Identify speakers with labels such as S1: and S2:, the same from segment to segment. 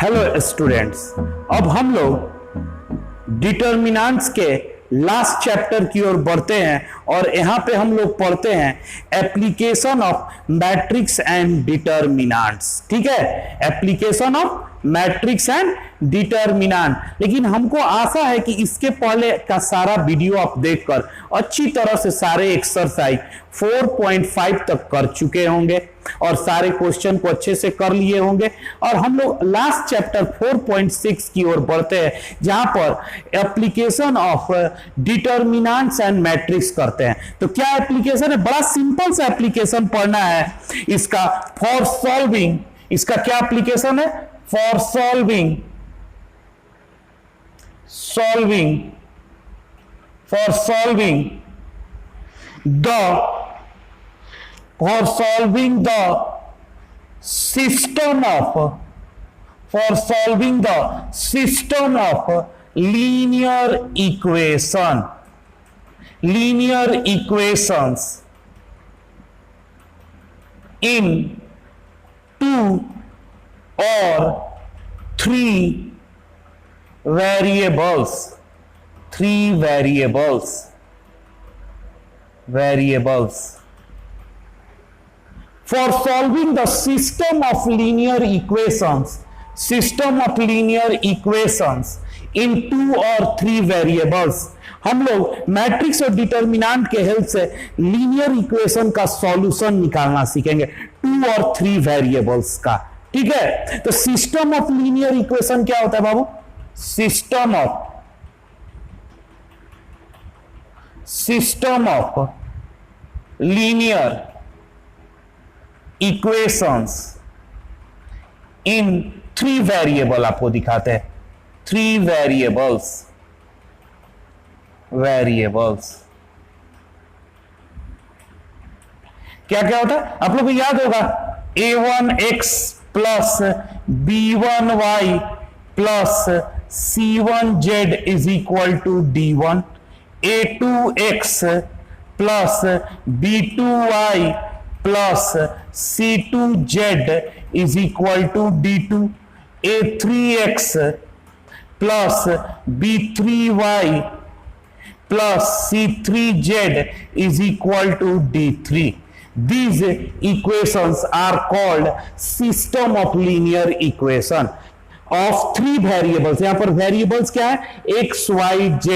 S1: Hello students, अब हम लोग डिटर्मिनेंट्स के लास्ट चैप्टर की ओर बढ़ते हैं और यहां पे हम लोग पढ़ते हैं application of matrix and determinants. ठीक है, application of matrix and determinant. लेकिन हमको आशा है कि इसके पहले का सारा वीडियो आप देखकर अच्छी तरह से सारे एक्सरसाइज 4.5 तक कर चुके होंगे और सारे क्वेश्चन को अच्छे से कर लिए होंगे। और हम लोग लास्ट चैप्टर 4.6 की ओर बढ़ते हैं जहां पर application of determinants and matrix करते हैं। तो क्या एप्लीकेशन है? बड़ा सिंपल सा एप्लीकेशन पढ़ना है इसका। फॉर सॉल्विंग, इसका क्या एप्लीकेशन है? For solving the system of linear equations in 2 or 3 variables. For solving the system of linear equations in 2 or 3 variables, हम लोग मैट्रिक्स और डिटर्मिनेंट के हेल्प से लीनियर इक्वेशन का सॉल्यूशन निकालना सीखेंगे 2 और 3 वेरिएबल्स का। ठीक है, तो सिस्टम ऑफ लीनियर इक्वेशन क्या होता है बाबू? System of linear equations in 3 variable आपको दिखाते हैं। 3 वेरिएबल्स क्या क्या होता है आप लोग को याद होगा? a1x plus b1y plus c1z is equal to d1, a2x plus b2y plus c2z is equal to d2, a3x plus b3y plus C3Z is equal to D3. These equations are called system of linear equation of 3 variables. यहाँ पर variables क्या है? x, y, z.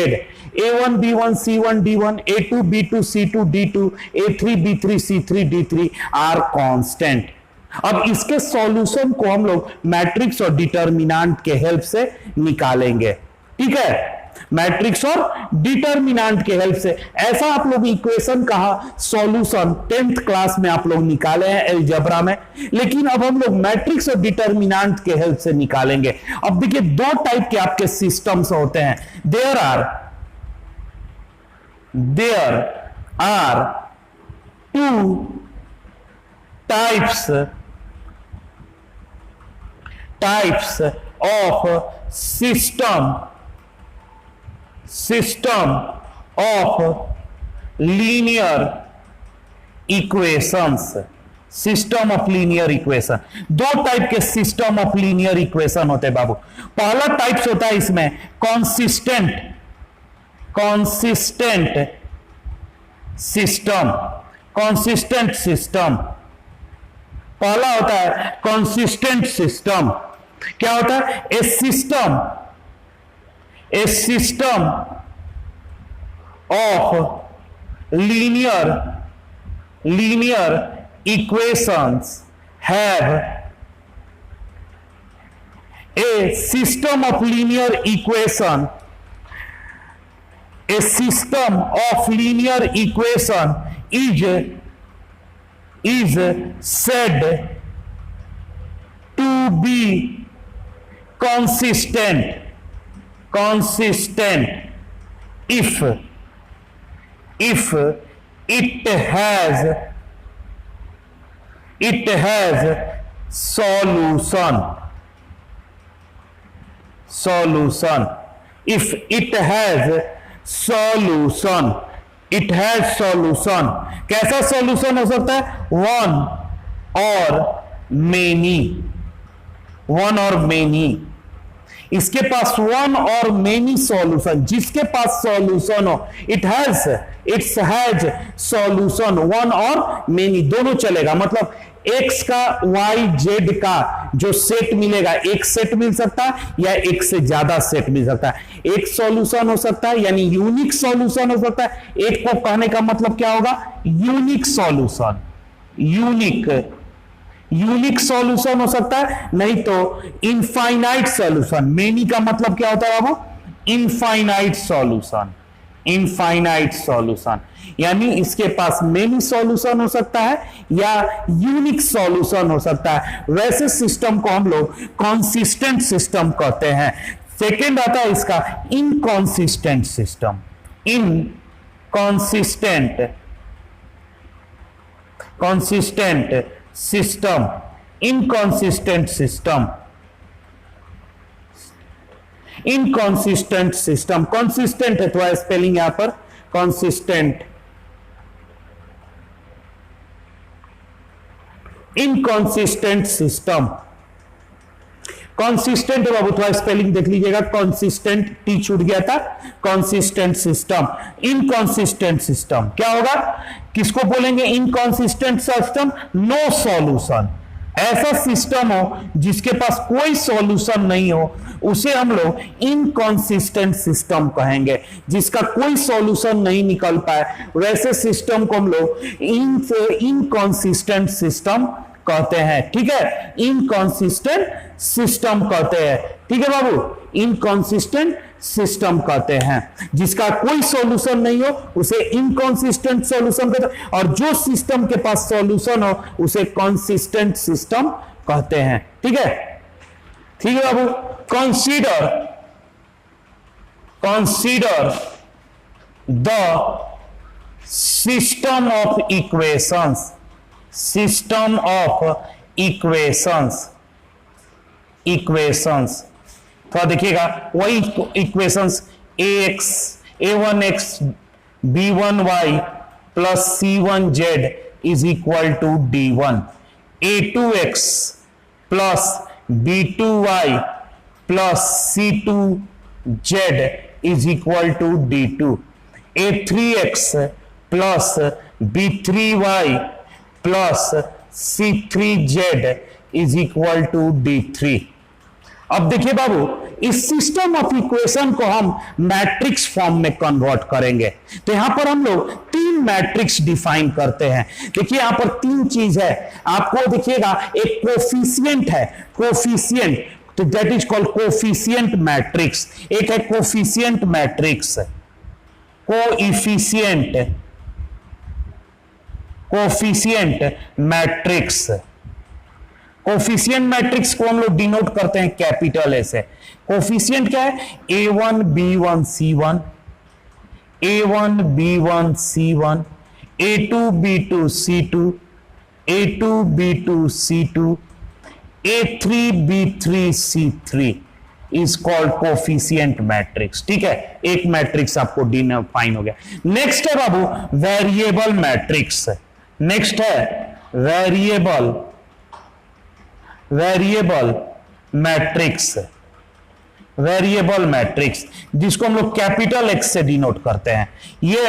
S1: a1, b1, c1, d1, a2, b2, c2, d2, a3, b3, c3, d3 are constant. अब इसके solution को हम लोग matrix और डिटर्मिनेंट के हेल्प से निकालेंगे। ठीक है, मैट्रिक्स और डिटर्मिनेंट के हेल्प से। ऐसा आप लोग इक्वेशन का सॉल्यूशन 10th क्लास में आप लोग निकाले हैं अलजेब्रा में, लेकिन अब हम लोग मैट्रिक्स और डिटर्मिनेंट के हेल्प से निकालेंगे। अब देखिए 2 टाइप के आपके सिस्टम्स होते हैं। There are 2 types of system of linear equations. System of linear equation, 2 type के सिस्टम ऑफ लीनियर इक्वेशन होते हैं बाबू। पहला टाइप्स होता है इसमें कंसिस्टेंट सिस्टम। पहला होता है कंसिस्टेंट सिस्टम। क्या होता है? A system of linear equations have a system of linear equation is said to be consistent if it has solution if it has solution, it has solution. कैसा solution हो सकता है? वन और many one और many, इसके पास one और many solution, जिसके पास solution हो, इट्स हैज सॉल्यूशन वन और मेनी, दोनों चलेगा। मतलब x का y z का जो सेट मिलेगा, एक सेट मिल सकता है या एक से ज्यादा सेट मिल सकता है। एक सॉल्यूशन हो सकता है यानी यूनिक सॉल्यूशन हो सकता है। एक को कहने का मतलब क्या होगा, यूनिक सॉल्यूशन, यूनिक सॉल्यूशन हो सकता है, नहीं तो इनफाइनाइट सॉल्यूशन। मेनी का मतलब क्या होता है बाबू, इनफाइनाइट सॉल्यूशन, यानी इसके पास मेनी सॉल्यूशन हो सकता है या यूनिक सॉल्यूशन हो सकता है। वैसे सिस्टम को हम लोग कंसिस्टेंट सिस्टम कहते हैं। सेकेंड आता है इसका inconsistent system. Inconsistent system consistent है, थोड़ा स्पेलिंग यहां पर, कंसिस्टेंट, इनकंसिस्टेंट सिस्टम। कंसिस्टेंट है बाबू, थोड़ा स्पेलिंग देख लीजिएगा, कंसिस्टेंट टी छूट गया था, कंसिस्टेंट सिस्टम। इनकंसिस्टेंट सिस्टम क्या होगा, किसको बोलेंगे इनकंसिस्टेंट सिस्टम, नो सॉल्यूशन। ऐसा सिस्टम हो जिसके पास कोई सॉल्यूशन नहीं हो, उसे हम लोग इनकंसिस्टेंट सिस्टम कहेंगे। जिसका कोई सॉल्यूशन नहीं निकल पाए, वैसे सिस्टम को हम लोग इनकंसिस्टेंट सिस्टम कहते हैं। ठीक है, इनकंसिस्टेंट सिस्टम कहते हैं। ठीक है बाबू, इनकंसिस्टेंट सिस्टम कहते हैं। जिसका कोई सॉल्यूशन नहीं हो उसे इनकंसिस्टेंट सॉल्यूशन कहते हैं, और जो सिस्टम के पास सॉल्यूशन हो उसे कंसिस्टेंट सिस्टम कहते हैं। ठीक है, ठीक है बाबू। Consider the system of equations, थोड़ा देखिएगा, वही equations a1x b1y plus c1z is equal to d1, a2x plus b2y plus c2z is equal to d2, a3x plus b3y plus c3z is equal to d3। अब देखिए बाबू, इस system of equation को हम matrix form में convert करेंगे। तो यहां पर हम लोग तीन मैट्रिक्स डिफाइन करते हैं। देखिए यहां पर तीन चीज है, आपको देखिएगा, एक कोफिशिएंट है, कोफिशिएंट, तो that is called coefficient matrix. एक है coefficient matrix, coefficient matrix. Coefficient matrix को हम लोग डिनोट करते हैं कैपिटल ए से। कोफिशिएंट क्या है, a1 b1 c1, a1 b1 c1, a2 b2 c2, a2 b2 c2, a3 b3 c3 is called coefficient matrix. ठीक है, एक मैट्रिक्स आपको डिफाइन हो गया। नेक्स्ट है बाबू वेरिएबल मैट्रिक्स। नेक्स्ट है वेरिएबल मैट्रिक्स, जिसको हम लोग कैपिटल एक्स से डिनोट करते हैं। ये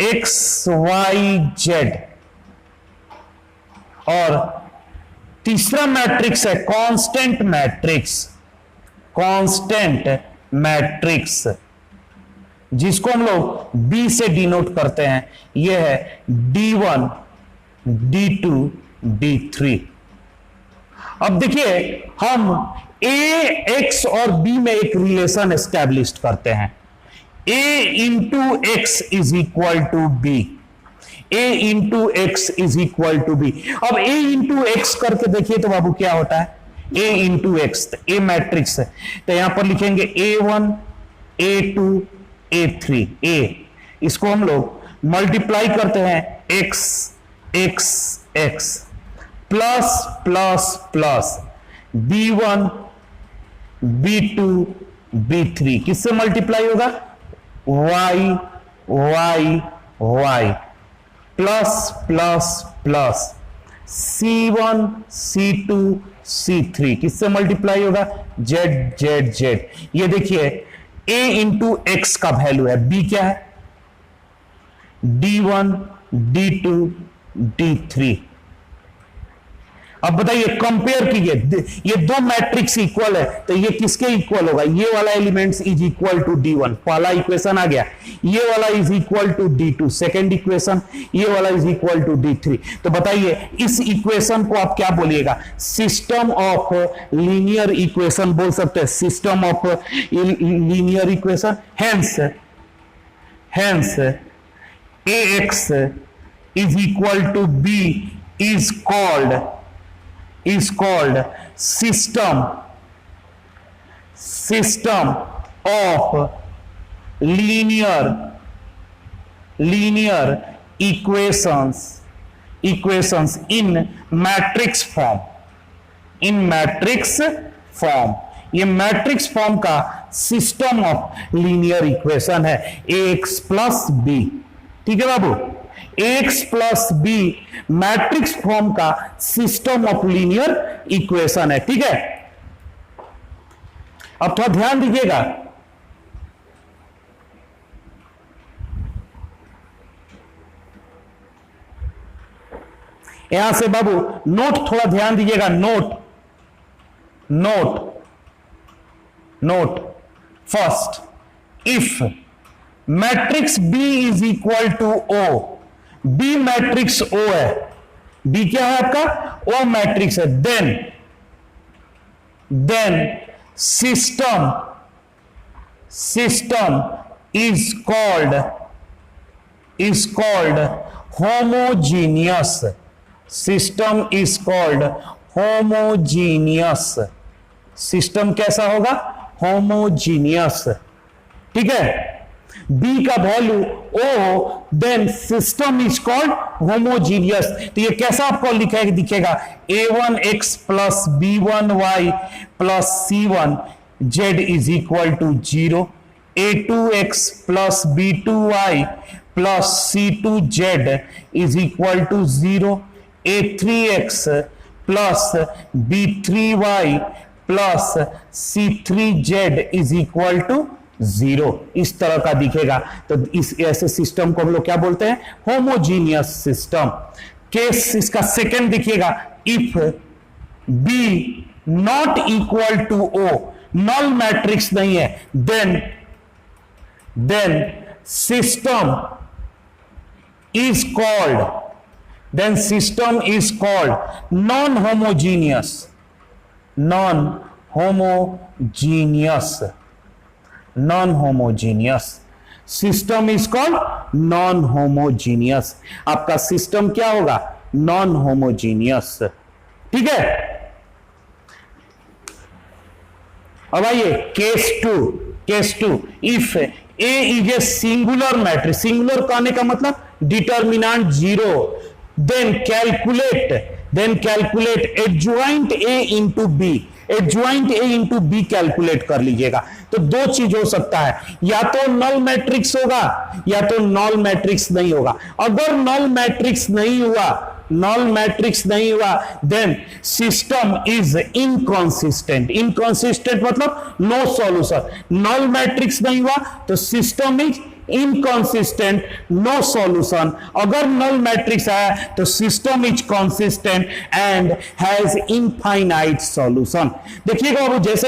S1: एक्स वाई जेड। और तीसरा मैट्रिक्स है कांस्टेंट मैट्रिक्स, जिसको हम लोग बी से डिनोट करते हैं। यह है d1 d2 d3। अब देखिए, हम a x और b में एक रिलेशन एस्टैब्लिश करते हैं। a into X is equal to B, a into X is equal to B. अब a इंटू एक्स करके देखिए तो बाबू क्या होता है, a into X, a matrix है, तो यहां पर लिखेंगे a1 a2 a3, a, इसको हम लोग मल्टीप्लाई करते हैं x x x plus plus plus b1 b2 b3, किससे मल्टीप्लाई होगा, y y y plus plus plus c1 c2 C3 किससे मल्टीप्लाई होगा? Z Z Z. ये देखिए a इंटू एक्स का वैल्यू है, b क्या है? D1 D2 D3। अब बताइए कंपेयर कीजिए, ये दो मैट्रिक्स इक्वल है तो ये किसके इक्वल होगा? ये वाला elements is equal to D1, पहला इक्वेशन आ गया। ये वाला is equal to D2, second equation. ये वाला इज इक्वल टू D3। तो बताइए इस इक्वेशन को आप क्या बोलिएगा? सिस्टम ऑफ लीनियर इक्वेशन बोल सकते हैं, system of linear equation. Hence ax is equal to b is called system of linear equations in matrix form। ये मैट्रिक्स फॉर्म का सिस्टम ऑफ लीनियर इक्वेशन है ax प्लस बी। ठीक है बाबू, ax plus B matrix form का system of linear equation है। ठीक है, अब थोड़ा ध्यान दीजिएगा, यहां से बाबू नोट थोड़ा ध्यान दीजिएगा। Note first, if matrix B is equal to O, B matrix O है, B क्या है आपका? O मैट्रिक्स है, then system is called homogeneous. System is called homogeneous. System कैसा होगा? होमोजीनियस। ठीक है, B का value O, then system is called homogeneous. तो ये कैसा आपको दिखेगा? a1x plus b1y plus c1z is equal to 0, a2x plus b2y plus c2z is equal to 0, a3x plus b3y plus c3z is equal to 0। इस तरह का दिखेगा। तो इस ऐसे सिस्टम को हम लोग क्या बोलते हैं? Homogeneous system. केस इसका सेकंड दिखिएगा, if B not equal to O, null matrix नहीं है, then system is called non homogeneous. System is called non homogeneous. आपका सिस्टम क्या होगा? Non homogeneous. ठीक है, अब आइए case two, if A is a singular matrix. Singular कहने का मतलब determinant 0, then calculate adjoint A into B. Adjoint A into B calculate कर लीजिएगा। तो दो चीज हो सकता है, या तो नल मैट्रिक्स होगा या तो नल मैट्रिक्स नहीं होगा। अगर नल मैट्रिक्स नहीं हुआ then system is inconsistent. Inconsistent मतलब नो सॉल्यूशन। नल मैट्रिक्स नहीं हुआ तो system is inconsistent, no solution. अगर नल मैट्रिक्स आया तो system is consistent and has infinite solution. देखिएगा बाबू, जैसे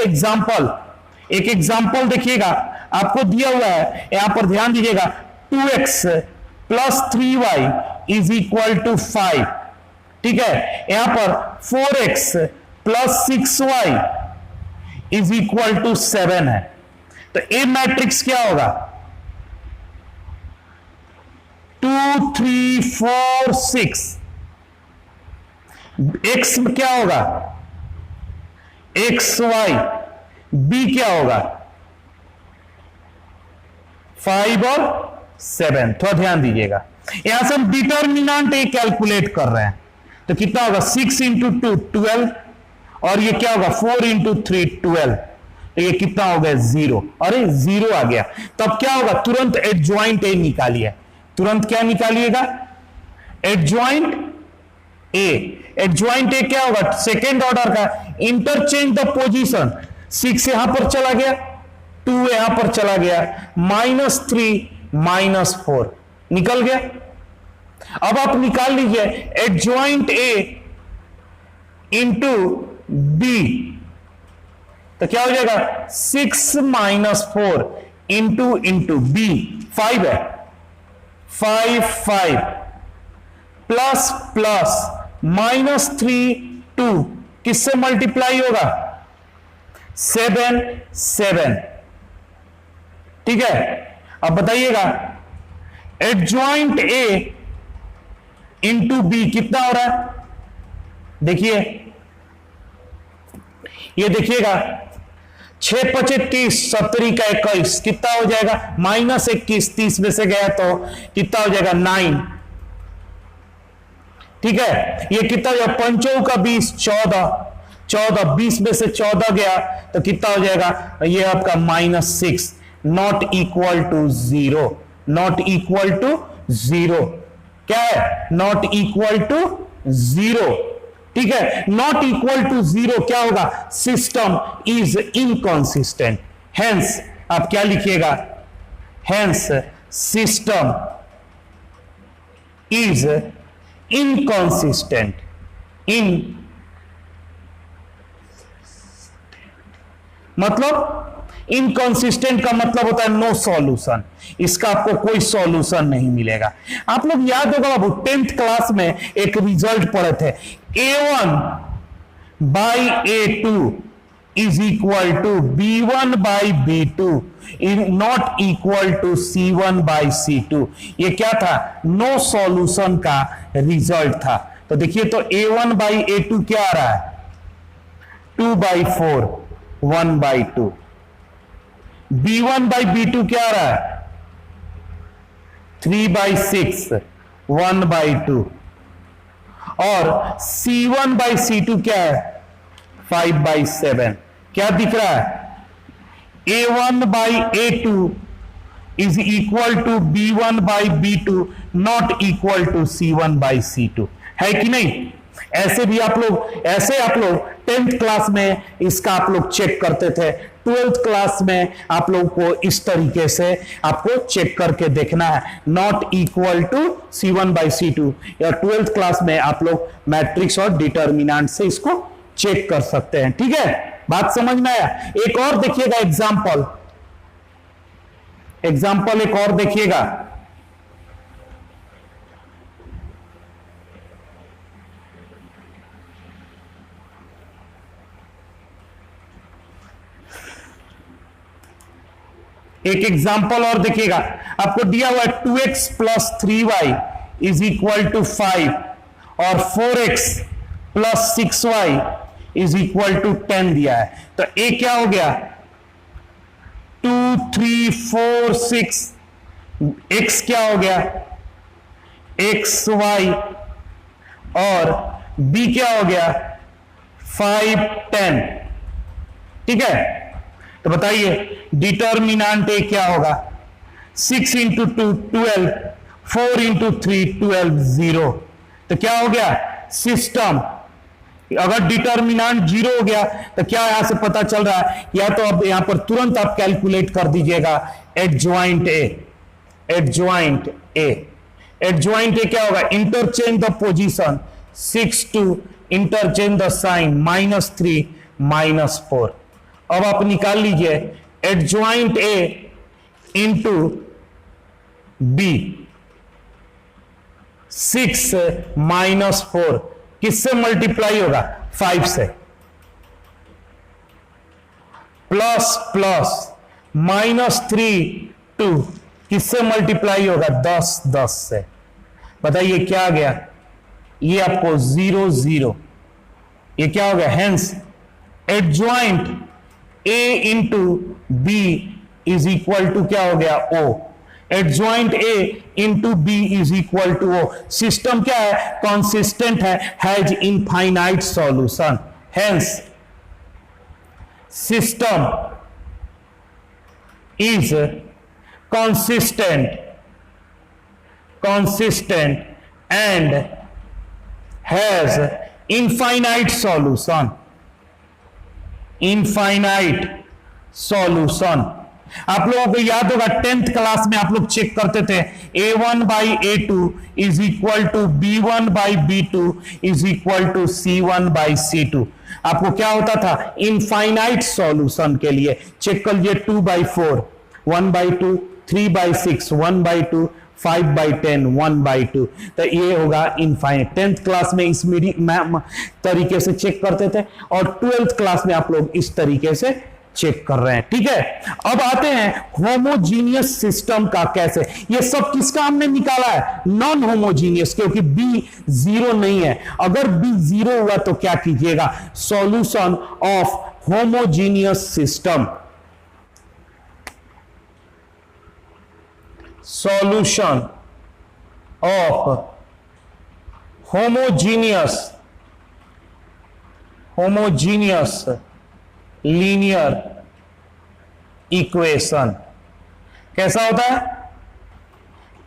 S1: एक एग्जांपल देखिएगा, आपको दिया हुआ है, यहां पर ध्यान दीजिएगा, 2x plus 3y is equal to 5। ठीक है, यहां पर 4x plus 6y is equal to 7 है। तो ए मैट्रिक्स क्या होगा? 2 3 4 6। x क्या होगा? xy। b क्या होगा? 5 और 7। थोड़ा ध्यान दीजिएगा, यहां से हम डिटर्मिनेंट ए कैलकुलेट कर रहे हैं। तो कितना होगा? 6 इंटू 2 12, और ये क्या होगा? 4 इंटू 3 12। तो ये कितना हो गया? 0। अरे 0 आ गया। तब क्या होगा? तुरंत एडजॉइंट ए निकालिए। तुरंत क्या निकालिएगा? एडजॉइंट ए, एडजॉइंट ए क्या होगा, सेकेंड ऑर्डर का, इंटरचेंज द पोजीशन, 6 यहां पर चला गया, 2 यहां पर चला गया, -3 -4 निकल गया। अब आप निकाल लीजिए एडजॉइंट ए इंटू बी, तो क्या हो जाएगा 6 - 4 इंटू बी 5 है, 5 प्लस प्लस -3 2 किससे मल्टीप्लाई होगा 7 ठीक है। अब बताइएगा एडजॉइंट ए इंटू बी कितना हो रहा है, देखिए ये देखिएगा 6 5 30 70 का 21 कितना हो जाएगा -21, 30 में से गया तो कितना हो जाएगा 9 ठीक है। ये कितना हो जाएगा 5 का 20 14 20 में से 14 गया तो कितना हो जाएगा, ये आपका -6, not equal to 0, not equal to 0, क्या है नॉट इक्वल टू 0 ठीक है। नॉट इक्वल टू 0 क्या होगा, सिस्टम इज इनकॉन्सिस्टेंट, हेंस आप क्या लिखिएगा, हेंस सिस्टम इज इनकॉन्सिस्टेंट, मतलब इनकॉन्सिस्टेंट का मतलब होता है नो सॉल्यूशन, इसका आपको कोई सॉल्यूशन नहीं मिलेगा। आप लोग याद होगा बाबू 10th क्लास में एक रिजल्ट पढ़े थे, A1 by A2 is equal to B1 by B2 not equal to C1 by C2, ये क्या था, नो सॉल्यूशन का रिजल्ट था। तो देखिए तो A1 बाई A2 क्या आ रहा है 2/4 1/2, B1 बाई B2 क्या आ रहा है 3/6 1/2, और C1 बाई C2 क्या है 5/7, क्या दिख रहा है A1 by A2 is equal to B1 by B2 not equal to C1 by C2, है कि नहीं। ऐसे भी आप लोग 10th क्लास में इसका आप लोग चेक करते थे, 12th क्लास में आप लोग को इस तरीके से आपको चेक करके देखना है, not equal to C1 by C2, या 12th क्लास में आप लोग मैट्रिक्स और डिटर्मिनेंट से इसको चेक कर सकते हैं, ठीक है। बात समझ में आया। एक और देखिएगा एग्जाम्पल एक और देखिएगा, एक एग्जाम्पल और देखिएगा, आपको दिया हुआ है 2x plus 3y is equal to 5 और 4x plus 6y is equal to 10 दिया है। तो a क्या हो गया 2 3 4 6, x क्या हो गया xy, और b क्या हो गया 5 10 ठीक है। तो बताइए डिटर्मिनेंट ए क्या होगा 6 इंटू 2 12, 4 इंटू 3 12 0, तो क्या हो गया सिस्टम, अगर डिटर्मिनेंट 0 हो गया तो क्या यहां से पता चल रहा है, या तो अब यहां पर तुरंत आप कैलकुलेट कर दीजिएगा एडजॉइंट ए क्या होगा, interchange the position 6 2 interchange the sign -3 -4। अब आप निकाल लीजिए एडजॉइंट ए इंटू बी, 6 -4 किससे मल्टीप्लाई होगा 5 से, प्लस प्लस -3 2 किससे मल्टीप्लाई होगा 10 से, बताइए क्या आ गया, ये आपको 0 0, ये क्या हो गया, hence adjoint A into B is equal to क्या हो गया O, adjoint A into B is equal to O, system क्या है कंसिस्टेंट है, has infinite solution, hence system is consistent and has infinite solution, infinite solution. आप लोगों को याद होगा 10th क्लास में आप लोग चेक करते थे a1 by a2 is equal to b1 by b2 is equal to c1 by c2। आपको क्या होता था इनफाइनाइट सॉल्यूशन के लिए चेक कर लीजिए 2 by 4, 1 by 2, 3 by 6, 1 by 2, 5 by 10, 1 by 2। तो ये होगा इनफाइनाइट। 10th क्लास में इस तरीके से चेक करते थे और 12th क्लास में आप लोग इस तरीके से चेक कर रहे हैं। ठीक है, अब आते हैं होमोजीनियस सिस्टम का कैसे। ये सब किसका हमने निकाला है, नॉन होमोजीनियस, क्योंकि बी जीरो नहीं है। अगर बी जीरो हुआ तो क्या कीजिएगा, solution of homogeneous system, solution of homogeneous linear equation कैसा होता है,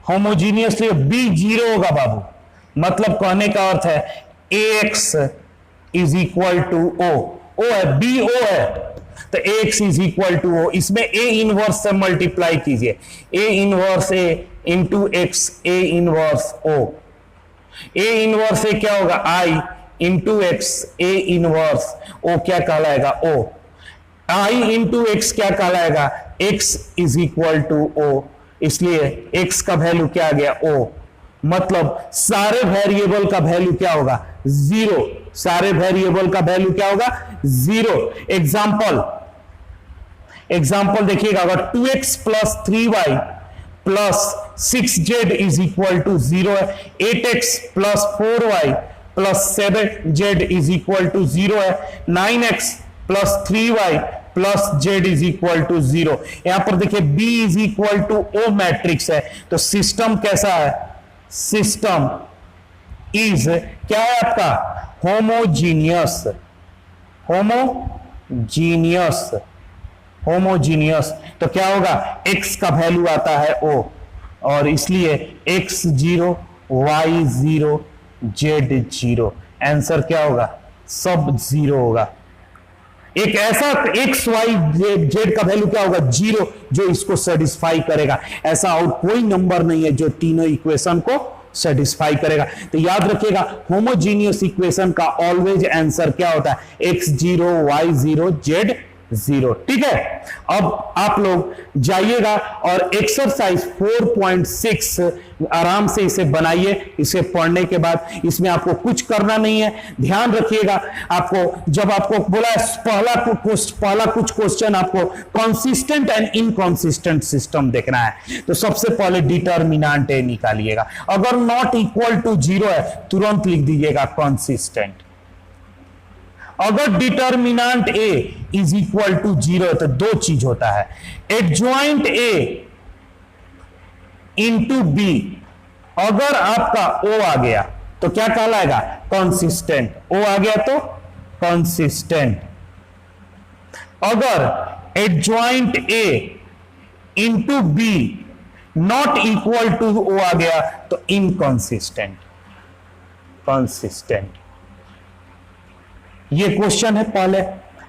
S1: होमोजीनियस। बी जीरो होगा बाबू, मतलब कहने का अर्थ है ax is equal to O है, बी ओ है तो ax is equal to O. इसमें a इनवर्स से मल्टीप्लाई कीजिए, a inverse a into X, a inverse o, a inverse a क्या होगा i into X, a inverse o क्या कहलाएगा o, i इंटू एक्स क्या कहलाएगा x is equal to o, इसलिए x का वैल्यू क्या आ गया o, मतलब सारे वेरिएबल का वैल्यू क्या होगा जीरो, सारे वेरिएबल का वैल्यू क्या होगा जीरो। एग्जाम्पल देखिएगा, अगर 2x plus 3y plus 6z is equal to zero है, 8x plus 4y plus 7z is equal to zero है, 9x plus 3y plus z is equal to zero. यहां पर देखिए b is equal to o matrix है, तो system कैसा है, system is क्या है आपका होमोजीनियस, होमोजीनियस। तो क्या होगा x का वैल्यू आता है o और इसलिए x 0, y 0, z 0। आंसर क्या होगा, सब जीरो होगा। एक ऐसा x y z का वैल्यू क्या होगा जीरो, जो इसको सेटिस्फाई करेगा। ऐसा और कोई नंबर नहीं है जो तीनों इक्वेशन को सेटिस्फाई करेगा। तो याद रखिएगा होमोजीनियस इक्वेशन का ऑलवेज आंसर क्या होता है x 0, y 0, z 0। ठीक है, अब आप लोग जाइएगा और एक्सरसाइज 4.6 आराम से इसे बनाइए। इसे पढ़ने के बाद इसमें आपको कुछ करना नहीं है, ध्यान रखिएगा। आपको जब आपको बोला पहला कुछ क्वेश्चन आपको कंसिस्टेंट एंड इनकंसिस्टेंट सिस्टम देखना है, तो सबसे पहले डिटर्मिनेंट ए निकालिएगा। अगर नॉट इक्वल टू जीरो है तुरंत लिख दीजिएगा कंसिस्टेंट। अगर determinant A is equal to zero है तो दो चीज होता है, एडजॉइंट ए इंटू बी। अगर आपका ओ आ गया तो क्या कहलाएगा कंसिस्टेंट, ओ आ गया तो कंसिस्टेंट। अगर adjoint A into B not equal to O आ गया तो इनकंसिस्टेंट, कंसिस्टेंट। ये क्वेश्चन है पहले।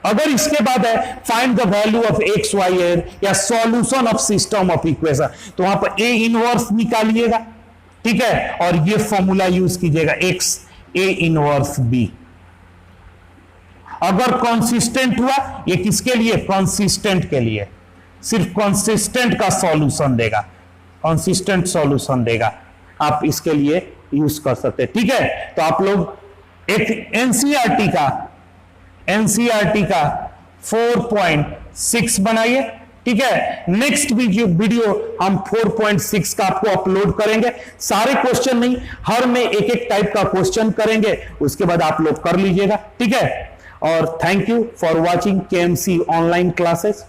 S1: अगर इसके बाद है find the value of X Y N या solution of system of equation, तो वहां पर ए इनवर्स निकालिएगा। ठीक है, और ये फॉर्मूला यूज कीजिएगा एक्स ए इनवर्स बी। अगर कंसिस्टेंट हुआ, ये किसके लिए, कंसिस्टेंट के लिए, सिर्फ कंसिस्टेंट का सॉल्यूशन देगा, कंसिस्टेंट सॉल्यूशन देगा, आप इसके लिए यूज कर सकते हैं। ठीक है, तो आप लोग एक एनसीईआरटी का 4.6 बनाइए। ठीक है, नेक्स्ट वीडियो हम 4.6 का आपको अपलोड करेंगे। सारे क्वेश्चन नहीं, हर में एक एक टाइप का क्वेश्चन करेंगे, उसके बाद आप लोग कर लीजिएगा। ठीक है, और thank you for watching KMC online classes.